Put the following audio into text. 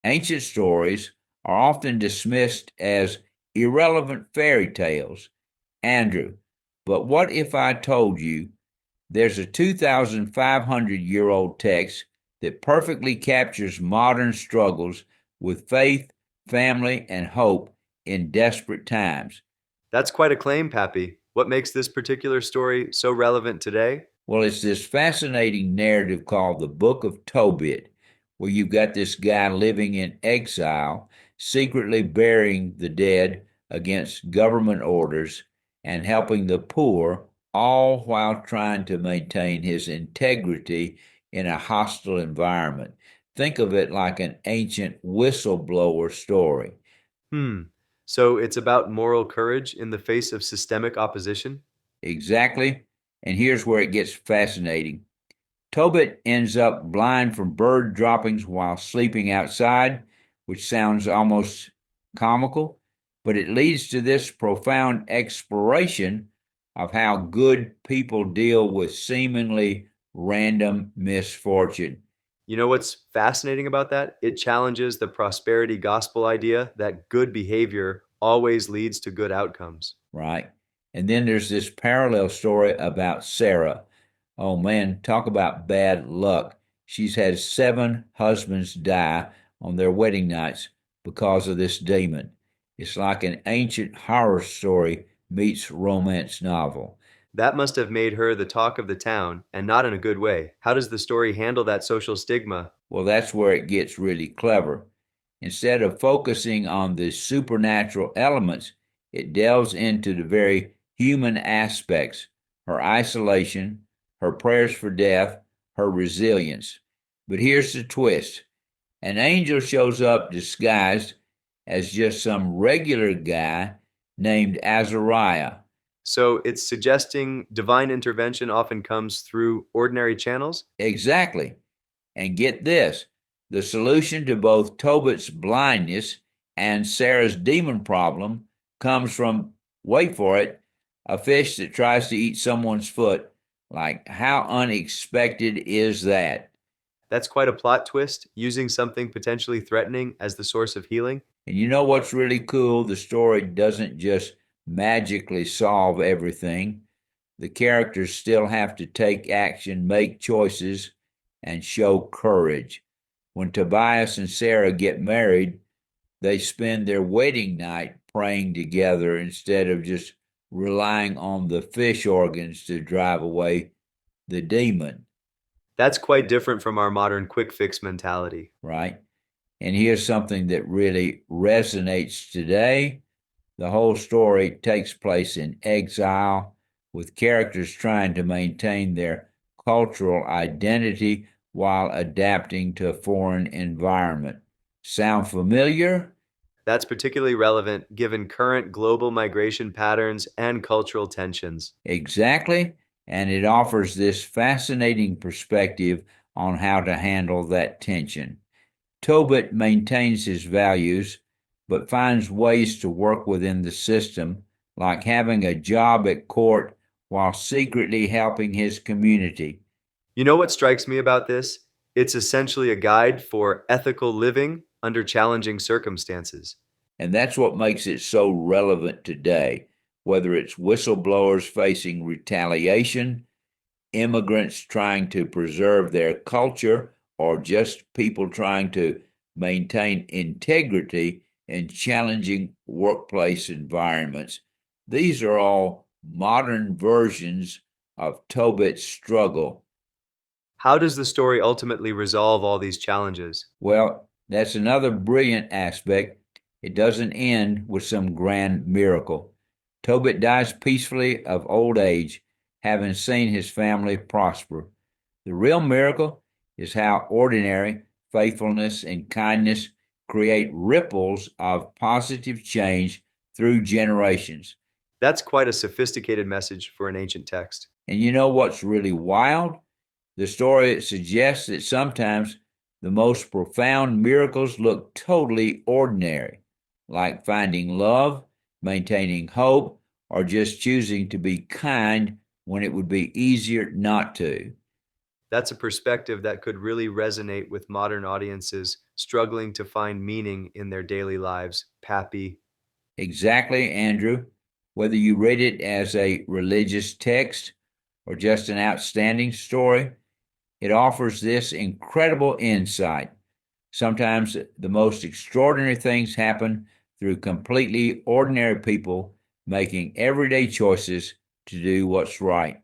Ancient stories are often dismissed as irrelevant fairy tales, Andrew. But what if I told you there's a 2,500-year-old text that perfectly captures modern struggles with faith, family, and hope in desperate times? That's quite a claim, Pappy. What makes this particular story so relevant today? Well, it's this fascinating narrative called the Book of Tobit, where you've got this guy living in exile, secretly burying the dead against government orders and helping the poor, all while trying to maintain his integrity in a hostile environment. Think of it like an ancient whistleblower story. Hmm. So it's about moral courage in the face of systemic opposition? Exactly. And here's where it gets fascinating. Tobit ends up blind from bird droppings while sleeping outside, which sounds almost comical, but it leads to this profound exploration of how good people deal with seemingly random misfortune, You know what's fascinating about that? It challenges the prosperity gospel idea that good behavior always leads to good outcomes. right? And then there's this parallel story about Sarah. Oh man, talk about bad luck. She's had seven husbands die on their wedding nights because of this demon. It's like an ancient horror story meets romance novel. That must have made her the talk of the town, and not in a good way. How does the story handle that social stigma? Well, that's where it gets really clever. Instead of focusing on the supernatural elements, it delves into the very human aspects: her isolation, her prayers for death, her resilience. But here's the twist: an angel shows up disguised as just some regular guy named Azariah. So it's suggesting divine intervention often comes through ordinary channels? Exactly. And get this, the solution to both Tobit's blindness and Sarah's demon problem comes from, wait for it, a fish that tries to eat someone's foot. Like, how unexpected is that? That's quite a plot twist, using something potentially threatening as the source of healing. And you know what's really cool? The story doesn't just magically solve everything. The characters still have to take action, make choices, and show courage. When Tobias and Sarah get married, they spend their wedding night praying together instead of just relying on the fish organs to drive away the demon, That's quite different from our modern quick fix mentality. right? And here's something that really resonates today. The whole story takes place in exile, with characters trying to maintain their cultural identity while adapting to a foreign environment. Sound familiar? That's particularly relevant given current global migration patterns and cultural tensions. Exactly. And it offers this fascinating perspective on how to handle that tension. Tobit maintains his values, but finds ways to work within the system, like having a job at court while secretly helping his community. You know what strikes me about this? It's essentially a guide for ethical living under challenging circumstances. And that's what makes it so relevant today, whether it's whistleblowers facing retaliation, immigrants trying to preserve their culture, or just people trying to maintain integrity in challenging workplace environments. These are all modern versions of Tobit's struggle. How does the story ultimately resolve all these challenges? Well, that's another brilliant aspect. It doesn't end with some grand miracle. Tobit dies peacefully of old age, having seen his family prosper. The real miracle is how ordinary faithfulness and kindness create ripples of positive change through generations. That's quite a sophisticated message for an ancient text. And you know what's really wild? The story suggests that sometimes the most profound miracles look totally ordinary, like finding love, maintaining hope, or just choosing to be kind when it would be easier not to. That's a perspective that could really resonate with modern audiences struggling to find meaning in their daily lives. Pappy. Exactly, Andrew. Whether you read it as a religious text or just an outstanding story, it offers this incredible insight. Sometimes the most extraordinary things happen through completely ordinary people making everyday choices to do what's right.